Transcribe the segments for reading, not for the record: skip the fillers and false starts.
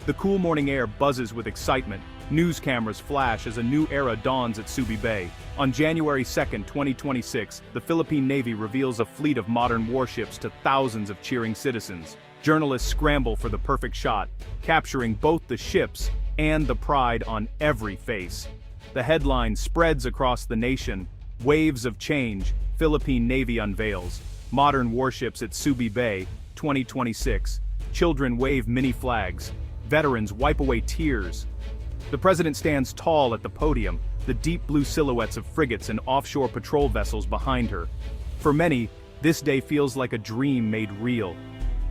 The cool morning air buzzes with excitement. News cameras flash as a new era dawns at Subi Bay. On January 2, 2026, the Philippine Navy reveals a fleet of modern warships to thousands of cheering citizens. Journalists scramble for the perfect shot, capturing both the ships and the pride on every face. The headline spreads across the nation. Waves of change, Philippine Navy unveils. Modern warships at Subi Bay, 2026. Children wave mini flags. Veterans wipe away tears. The president stands tall at the podium, the deep blue silhouettes of frigates and offshore patrol vessels behind her. For many, this day feels like a dream made real.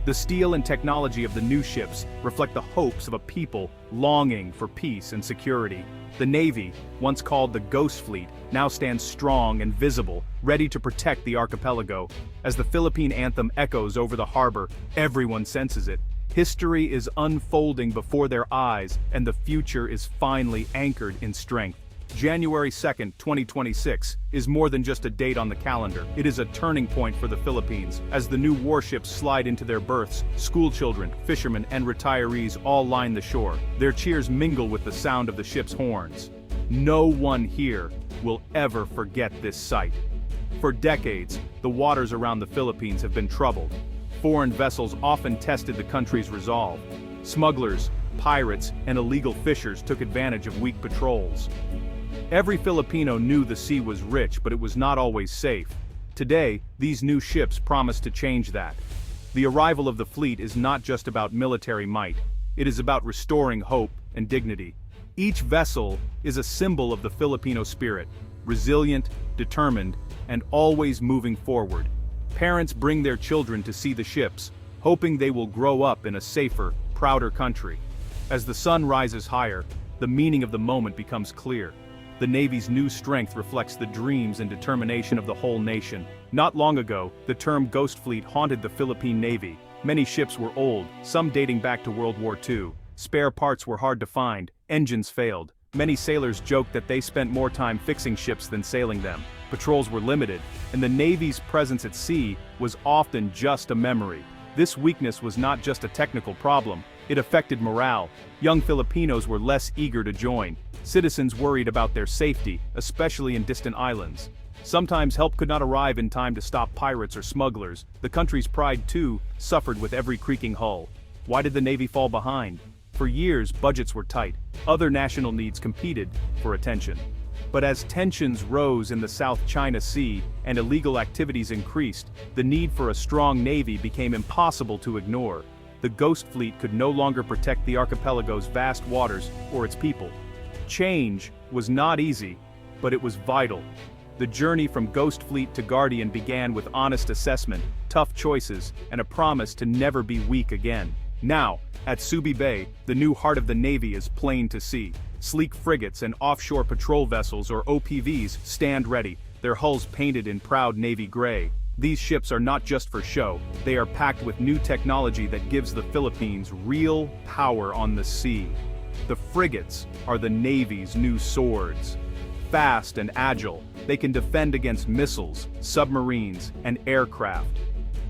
The steel and technology of the new ships reflect the hopes of a people longing for peace and security. The Navy, once called the Ghost Fleet, now stands strong and visible, ready to protect the archipelago. As the Philippine anthem echoes over the harbor, everyone senses it. History is unfolding before their eyes, and the future is finally anchored in strength. January 2, 2026, is more than just a date on the calendar. It is a turning point for the Philippines. As the new warships slide into their berths, schoolchildren, fishermen, and retirees all line the shore. Their cheers mingle with the sound of the ship's horns. No one here will ever forget this sight. For decades, the waters around the Philippines have been troubled. Foreign vessels often tested the country's resolve. Smugglers, pirates, and illegal fishers took advantage of weak patrols. Every Filipino knew the sea was rich, but it was not always safe. Today, these new ships promise to change that. The arrival of the fleet is not just about military might. It is about restoring hope and dignity. Each vessel is a symbol of the Filipino spirit, resilient, determined, and always moving forward. Parents bring their children to see the ships, hoping they will grow up in a safer, prouder country. As the sun rises higher, the meaning of the moment becomes clear. The Navy's new strength reflects the dreams and determination of the whole nation. Not long ago, the term Ghost Fleet haunted the Philippine Navy. Many ships were old, some dating back to World War II. Spare parts were hard to find, engines failed. Many sailors joked that they spent more time fixing ships than sailing them. Patrols were limited, and the Navy's presence at sea was often just a memory. This weakness was not just a technical problem, it affected morale. Young Filipinos were less eager to join. Citizens worried about their safety, especially in distant islands. Sometimes help could not arrive in time to stop pirates or smugglers. The country's pride, too, suffered with every creaking hull. Why did the Navy fall behind? For years, budgets were tight. Other national needs competed for attention. But as tensions rose in the South China Sea and illegal activities increased, the need for a strong navy became impossible to ignore. The Ghost Fleet could no longer protect the archipelago's vast waters or its people. Change was not easy, but it was vital. The journey from Ghost Fleet to Guardian began with honest assessment, tough choices, and a promise to never be weak again. Now, at Subi Bay, the new heart of the Navy is plain to see. Sleek frigates and offshore patrol vessels, or OPVs, stand ready, their hulls painted in proud navy gray. These ships are not just for show, they are packed with new technology that gives the Philippines real power on the sea. The frigates are the Navy's new swords. Fast and agile, they can defend against missiles, submarines, and aircraft.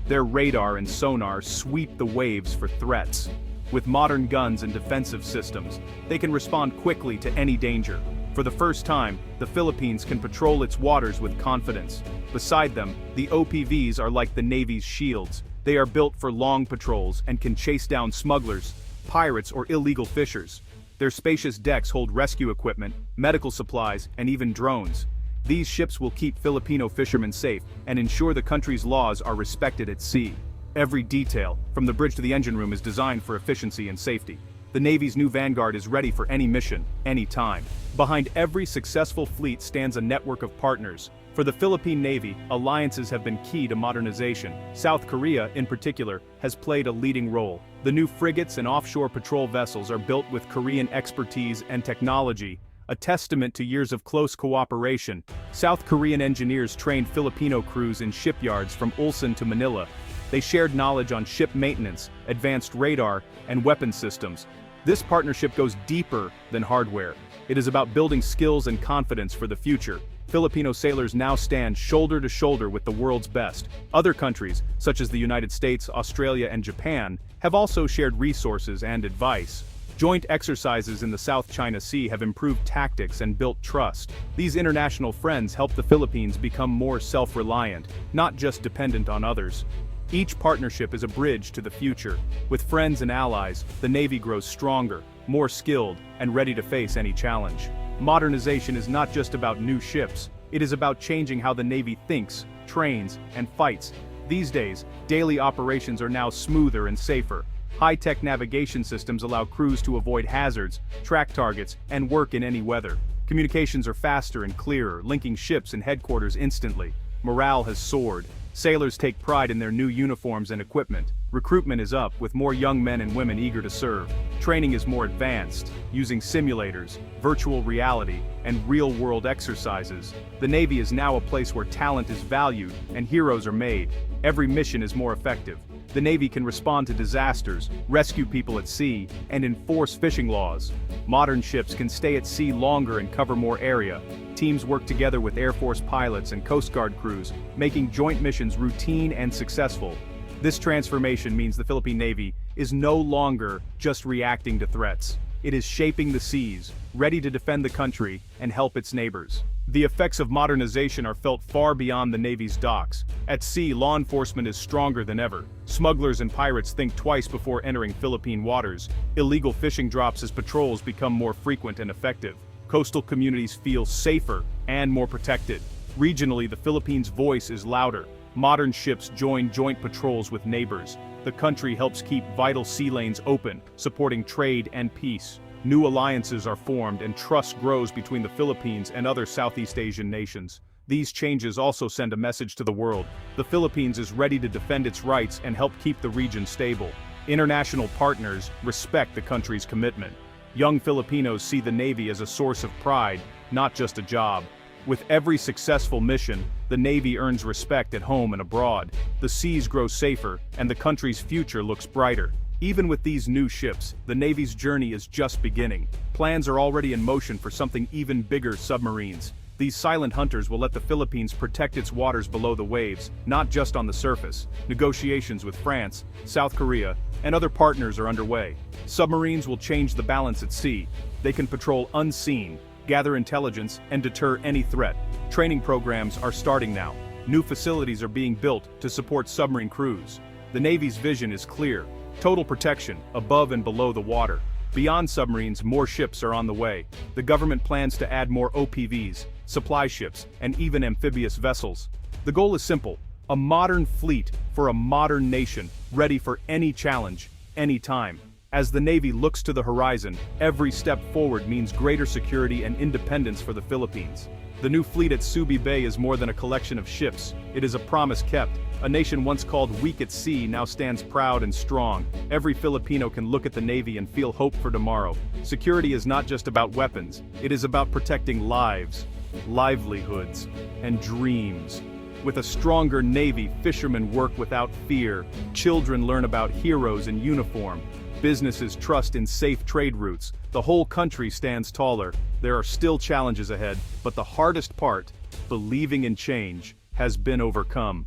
Their radar and sonar sweep the waves for threats. With modern guns and defensive systems, they can respond quickly to any danger. For the first time, the Philippines can patrol its waters with confidence. Beside them, the OPVs are like the Navy's shields. They are built for long patrols and can chase down smugglers, pirates, or illegal fishers. Their spacious decks hold rescue equipment, medical supplies, and even drones. These ships will keep Filipino fishermen safe and ensure the country's laws are respected at sea. Every detail, from the bridge to the engine room, is designed for efficiency and safety. The Navy's new Vanguard is ready for any mission, any time. Behind every successful fleet stands a network of partners. For the Philippine Navy, alliances have been key to modernization. South Korea, in particular, has played a leading role. The new frigates and offshore patrol vessels are built with Korean expertise and technology, a testament to years of close cooperation. South Korean engineers trained Filipino crews in shipyards from Ulsan to Manila. They shared knowledge on ship maintenance, advanced radar, and weapon systems. This partnership goes deeper than hardware. It is about building skills and confidence for the future. Filipino sailors now stand shoulder to shoulder with the world's best. Other countries, such as the United States, Australia, and Japan, have also shared resources and advice. Joint exercises in the South China Sea have improved tactics and built trust. These international friends help the Philippines become more self-reliant, not just dependent on others. Each partnership is a bridge to the future. With friends and allies, the Navy grows stronger, more skilled, and ready to face any challenge. Modernization is not just about new ships, it is about changing how the Navy thinks, trains, and fights. These days, daily operations are now smoother and safer. High-tech navigation systems allow crews to avoid hazards, track targets, and work in any weather. Communications are faster and clearer, linking ships and headquarters instantly. Morale has soared. Sailors take pride in their new uniforms and equipment. Recruitment is up, with more young men and women eager to serve. Training is more advanced, using simulators, virtual reality, and real-world exercises. The Navy is now a place where talent is valued and heroes are made. Every mission is more effective. The Navy can respond to disasters, rescue people at sea, and enforce fishing laws. Modern ships can stay at sea longer and cover more area. Teams work together with Air Force pilots and Coast Guard crews, making joint missions routine and successful. This transformation means the Philippine Navy is no longer just reacting to threats. It is shaping the seas, ready to defend the country and help its neighbors. The effects of modernization are felt far beyond the Navy's docks. At sea, law enforcement is stronger than ever. Smugglers and pirates think twice before entering Philippine waters. Illegal fishing drops as patrols become more frequent and effective. Coastal communities feel safer and more protected. Regionally, the Philippines' voice is louder. Modern ships join joint patrols with neighbors. The country helps keep vital sea lanes open, supporting trade and peace. New alliances are formed and trust grows between the Philippines and other Southeast Asian nations. These changes also send a message to the world. The Philippines is ready to defend its rights and help keep the region stable. International partners respect the country's commitment. Young Filipinos see the Navy as a source of pride, not just a job. With every successful mission, the Navy earns respect at home and abroad. The seas grow safer, and the country's future looks brighter. Even with these new ships, the Navy's journey is just beginning. Plans are already in motion for something even bigger: submarines. These silent hunters will let the Philippines protect its waters below the waves, not just on the surface. Negotiations with France, South Korea, and other partners are underway. Submarines will change the balance at sea. They can patrol unseen, gather intelligence, and deter any threat. Training programs are starting now. New facilities are being built to support submarine crews. The Navy's vision is clear: total protection, above and below the water. Beyond submarines, more ships are on the way. The government plans to add more OPVs, supply ships, and even amphibious vessels. The goal is simple: a modern fleet for a modern nation, ready for any challenge, anytime. As the Navy looks to the horizon, every step forward means greater security and independence for the Philippines. The new fleet at Subi Bay is more than a collection of ships. It is a promise kept. A nation once called weak at sea now stands proud and strong. Every Filipino can look at the Navy and feel hope for tomorrow. Security is not just about weapons. It is about protecting lives, livelihoods, and dreams. With a stronger Navy, fishermen work without fear. Children learn about heroes in uniform. Businesses trust in safe trade routes. The whole country stands taller. There are still challenges ahead, but the hardest part, believing in change, has been overcome.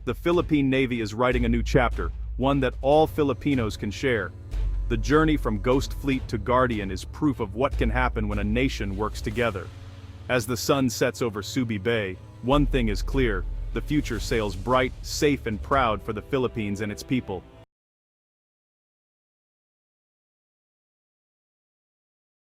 The Philippine Navy is writing a new chapter, one that all Filipinos can share. The journey from Ghost Fleet to Guardian is proof of what can happen when a nation works together. As the sun sets over Subi Bay, one thing is clear: the future sails bright, safe, and proud for the Philippines and its people.